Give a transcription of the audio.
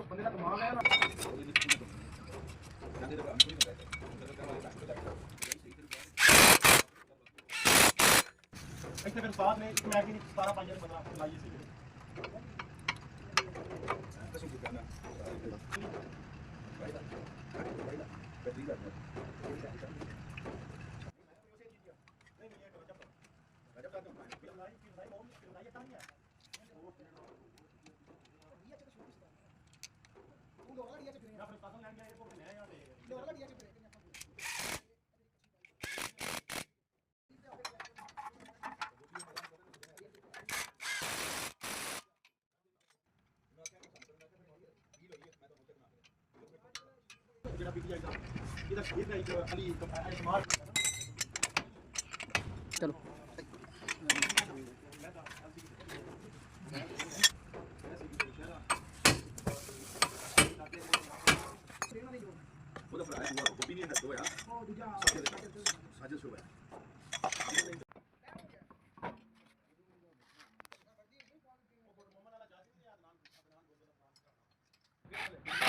ਬੰਦੇ ਦਾ ਕਮਾਲ ਹੈ ਨਾ ਇੱਥੇ ਫਿਰ ਬਾਅਦ ਨੇ ਇੱਕ ਮੈਚ ਨਹੀਂ 17 5 15 ਲਾਈ ਸੀ ਜਿਹੜਾ ਪੀਟੀ ਆਈਦਾ ਇਹਦਾ ਖੇਡ ਹੈ ਇੱਕ ਅਲੀ ਸਮਾਰਟ ਚਲੋ ਉਹਦਾ ਭਰਾ ਹੈ ਉਹ ਵੀ ਨਹੀਂ ਦੱਸੋ ਯਾਰ ਉਹ ਦੂਜਾ ਸਾਜਸ ਹੋਇਆ ਉਹ